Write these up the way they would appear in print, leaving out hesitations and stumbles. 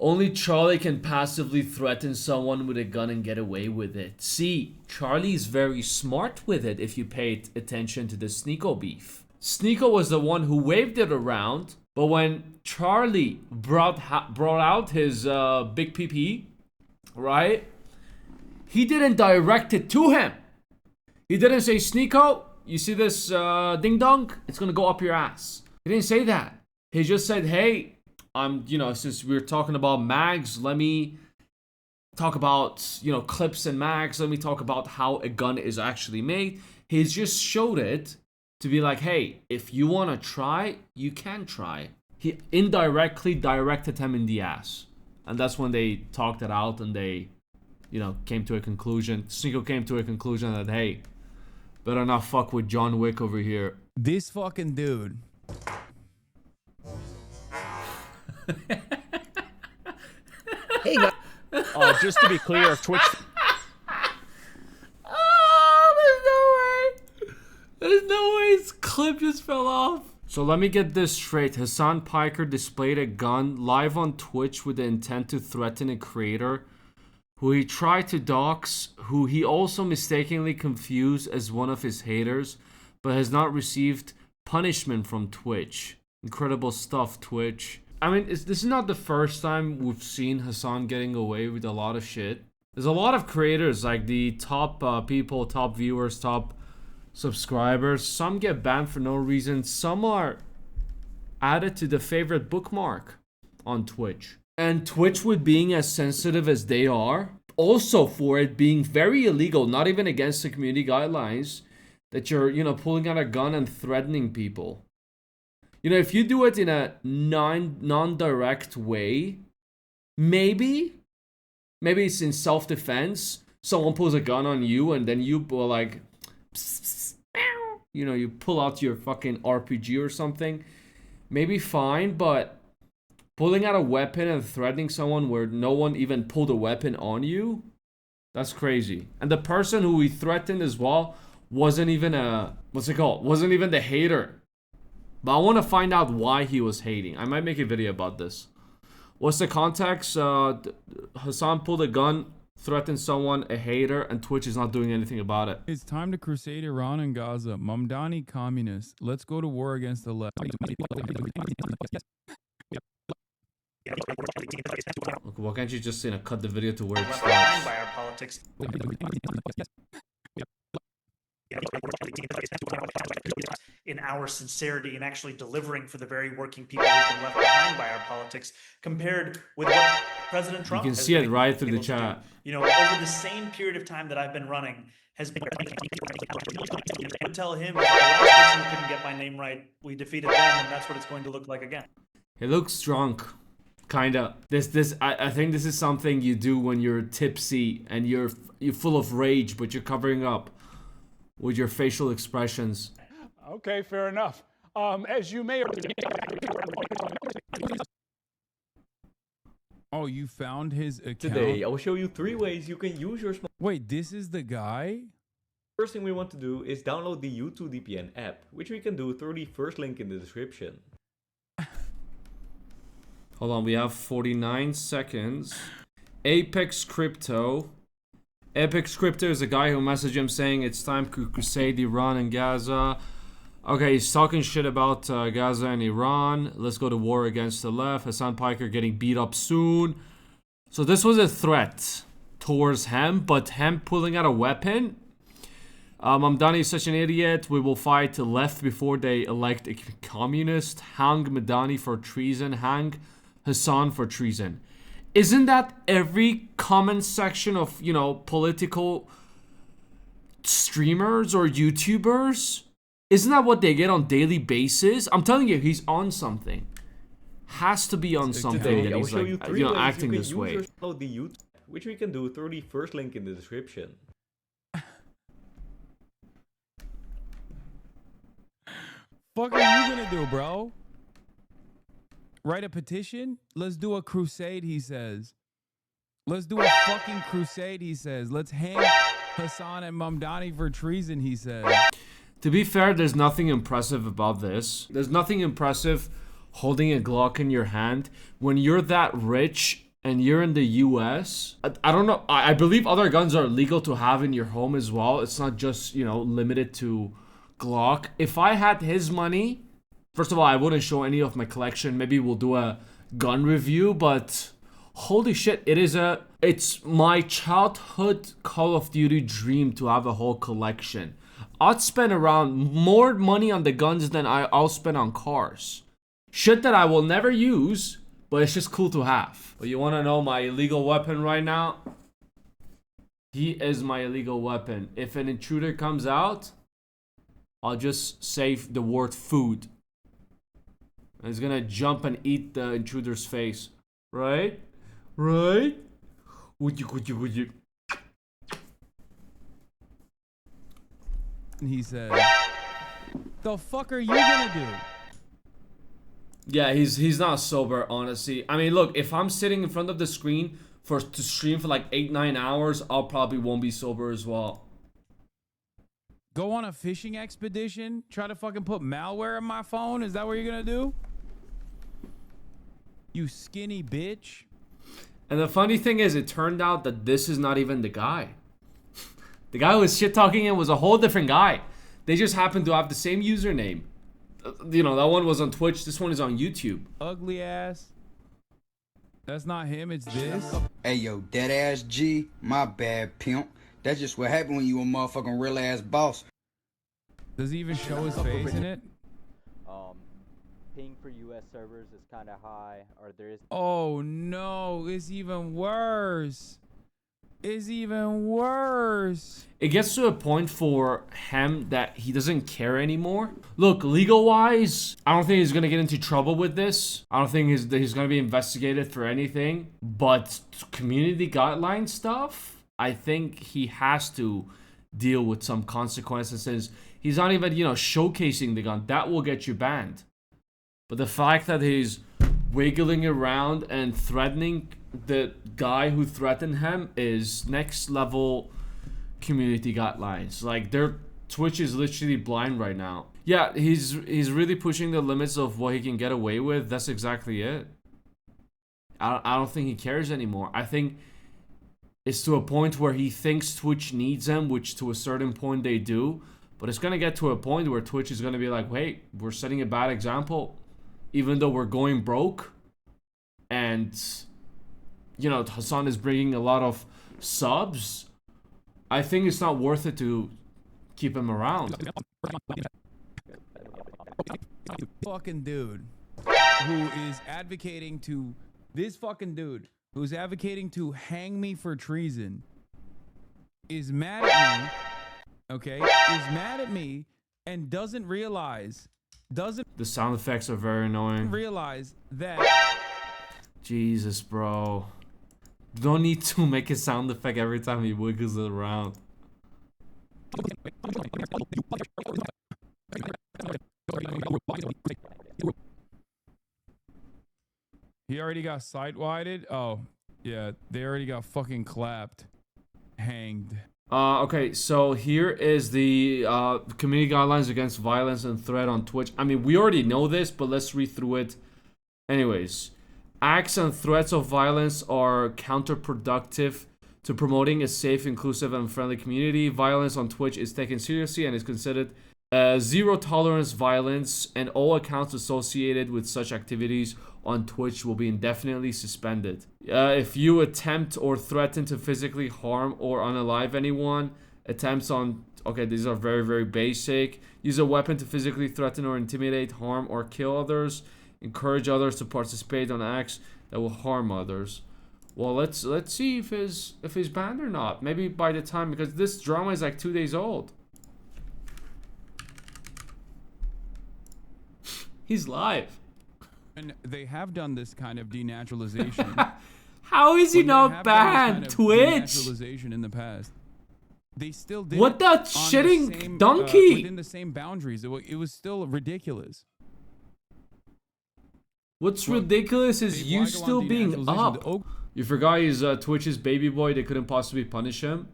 Only Charlie can passively threaten someone with a gun and get away with it. See, Charlie's very smart with it if you pay attention to the Sneeko beef. Sneeko was the one who waved it around, but when Charlie brought out his big PP, right? He didn't direct it to him. He didn't say, Sneeko, you see this ding dong? It's gonna go up your ass. He didn't say that. He just said, hey, since we're talking about mags, let me talk about, clips and mags. Let me talk about how a gun is actually made. He's just showed it to be like, hey, if you want to try, you can try. He indirectly directed him in the ass. And that's when they talked it out and they, came to a conclusion. Sneeko came to a conclusion that, hey, better not fuck with John Wick over here. This fucking dude. Hey, just to be clear, if Twitch. Oh, there's no way his clip just fell off. So let me get this straight. Hasan Piker displayed a gun live on Twitch with the intent to threaten a creator who he tried to dox, who he also mistakenly confused as one of his haters, but has not received punishment from Twitch. Incredible stuff, Twitch. I mean, this is not the first time we've seen Hasan getting away with a lot of shit. There's a lot of creators, like the top people, top viewers, top subscribers. Some get banned for no reason. Some are added to the favorite bookmark on Twitch. And Twitch, with being as sensitive as they are, also for it being very illegal, not even against the community guidelines, that you're, pulling out a gun and threatening people. If you do it in a non-direct way, maybe it's in self-defense. Someone pulls a gun on you and then you pull like, you pull out your fucking RPG or something. Maybe fine, but pulling out a weapon and threatening someone where no one even pulled a weapon on you, that's crazy. And the person who he threatened as well wasn't even wasn't even the hater. But I want to find out why he was hating. I might make a video about this. What's the context? Hasan pulled a gun, threatened someone, a hater, and Twitch is not doing anything about it. It's time to crusade Iran and Gaza. Mamdani communists. Let's go to war against the left. Look, why can't you just cut the video to where it Left starts? behind by our politics. In our sincerity and actually delivering for the very working people who've been left behind by our politics, compared with what President Trump You can has see it been right through the able to do. chat. Over the same period of time that I've been running, has been. I would tell him, the last person who couldn't get my name right, we defeated them, and that's what it's going to look like again. He looks drunk. Kinda. I think this is something you do when you're tipsy and you're full of rage, but you're covering up with your facial expressions. Okay, fair enough. As you may. Oh, you found his account? Today, I will show you 3 ways you can use your smartphone. Wait, this is the guy? First thing we want to do is download the YouTube VPN app, which we can do through the first link in the description. Hold on, we have 49 seconds. Apex Crypto. Apex Crypto is a guy who messaged him saying it's time to crusade Iran and Gaza. Okay, he's talking shit about Gaza and Iran. Let's go to war against the left. Hasan Piker getting beat up soon. So this was a threat towards him, but him pulling out a weapon. Mamdani is such an idiot. We will fight the left before they elect a communist. Hang Madani for treason. Hang Hasan for treason. Isn't that every comment section of, political streamers or YouTubers? Isn't that what they get on daily basis? I'm telling you, he's on something. Has to be on something Today, that I will he's show you 3 ways acting you can this use way. your download the YouTube, which we can do through the first link in the description. Fuck are you gonna do, bro? Write a petition? Let's do a crusade, he says. Let's do a fucking crusade, he says. Let's hang Hasan and Mamdani for treason, he says. To be fair, there's nothing impressive about this. There's nothing impressive holding a Glock in your hand when you're that rich and you're in the US, I don't know. I believe other guns are legal to have in your home as well. It's not just, you know, limited to Glock. If I had his money, first of all, I wouldn't show any of my collection. Maybe we'll do a gun review, but holy shit, it's my childhood Call of Duty dream to have a whole collection. I'd spend around more money on the guns than I'll spend on cars. Shit that I will never use, but it's just cool to have. But you want to know my illegal weapon right now? He is my illegal weapon. If an intruder comes out, I'll just say the word food. And he's gonna jump and eat the intruder's face. Right? Right? Would you? And he said, "The fuck are you gonna do?" Yeah, he's not sober, honestly. I mean, look, if I'm sitting in front of the screen to stream for like 8-9 hours, I'll probably won't be sober as well. Go on a fishing expedition? Try to fucking put malware in my phone? Is that what you're gonna do? You skinny bitch. And the funny thing is, it turned out that this is not even the guy. The guy who was shit talking him was a whole different guy. They just happened to have the same username. You know, that one was on Twitch. This one is on YouTube. Ugly ass. That's not him, it's this. Hey yo, that ass G, my bad pimp. That's just what happened when you a motherfucking real ass boss. Does he even show his face in it? Ping for US servers is kind of high, or there is. Oh no, it's even worse. It's even worse. It gets to a point for him that he doesn't care anymore. Look, legal wise, I don't think he's gonna get into trouble with this. I don't think he's gonna be investigated for anything. But community guideline stuff, I think he has to deal with some consequences since he's not even, you know, showcasing the gun. That will get you banned. But the fact that he's wiggling around and threatening the guy who threatened him is next level community guidelines. Like, their Twitch is literally blind right now. Yeah, he's really pushing the limits of what he can get away with. That's exactly it. I don't think he cares anymore. I think it's to a point where he thinks Twitch needs him, which to a certain point they do. But it's gonna get to a point where Twitch is gonna be like, wait, we're setting a bad example. Even though we're going broke, and you know, Hassan is bringing a lot of subs, I think it's not worth it to keep him around. Fucking dude who is advocating to this fucking dude who's advocating to hang me for treason is mad at me, okay? Is mad at me and doesn't realize The sound effects are very annoying. that Jesus, bro. You don't need to make a sound effect every time he wiggles it around. he already got sight-wided. Oh, yeah, they already got fucking clapped. Hanged. Okay, so here is the community guidelines against violence and threat on Twitch. I mean, we already know this, but let's read through it. Anyways, acts and threats of violence are counterproductive to promoting a safe, inclusive, and friendly community. Violence on Twitch is taken seriously and is considered zero tolerance violence, and all accounts associated with such activities on Twitch will be indefinitely suspended. If you attempt or threaten to physically harm or unalive anyone, attempts on... Okay, these are very, very basic. Use a weapon to physically threaten or intimidate, harm, or kill others. Encourage others to participate on acts that will harm others. Well, let's see if he's banned or not. Maybe by the time, because this drama is like 2 days old. He's live. And they have done this kind of denaturalization. How is he When they not have done this banned? kind of Twitch. denaturalization in the past. They still did. What it the on the shitting same, donkey? within the same boundaries. It was still ridiculous. What's Well, ridiculous is Dave you Weigel still on being denaturalization. up. Oh, You forgot he's Twitch's baby boy. They couldn't possibly punish him.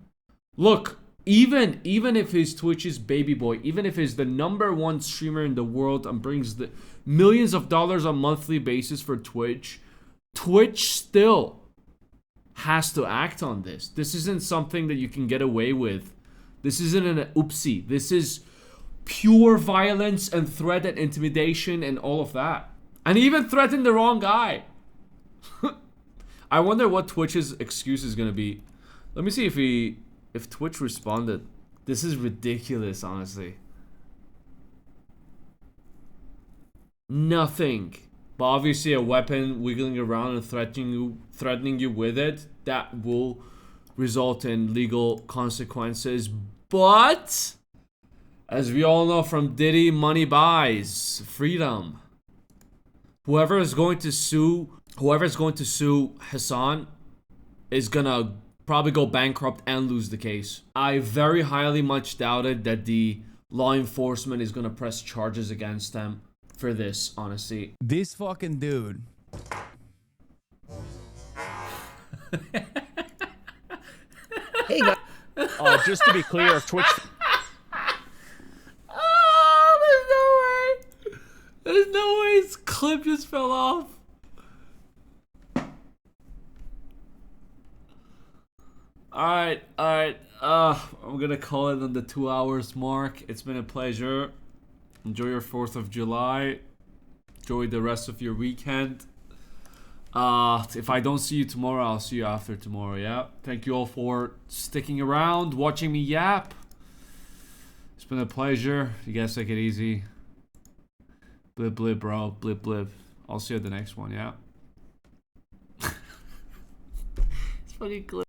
Look, even if he's Twitch's baby boy, even if he's the #1 streamer in the world and brings the millions of dollars on monthly basis for Twitch, Twitch still has to act on this. This isn't something that you can get away with. This isn't an oopsie. This is pure violence and threat and intimidation and all of that. And he even threatened the wrong guy. I wonder what Twitch's excuse is gonna be. Let me see if Twitch responded. This is ridiculous, honestly. Nothing. But obviously a weapon wiggling around and threatening you with it, that will result in legal consequences. But as we all know from Diddy, money buys freedom. Whoever is going to sue Hassan is gonna probably go bankrupt and lose the case. I very highly much doubted that the law enforcement is gonna press charges against them for this, honestly. This fucking dude. Hey guys. Just to be clear, if Twitch. Oh, there's no way. There's no way his clip just fell off. Alright. I'm gonna call it on the 2 hours mark. It's been a pleasure. Enjoy your 4th of July. Enjoy the rest of your weekend. If I don't see you tomorrow, I'll see you after tomorrow, yeah? Thank you all for sticking around, watching me yap. It's been a pleasure. You guys take it easy. Blip, blip, bro. Blip, blip. I'll see you at the next one, yeah? It's fucking clear.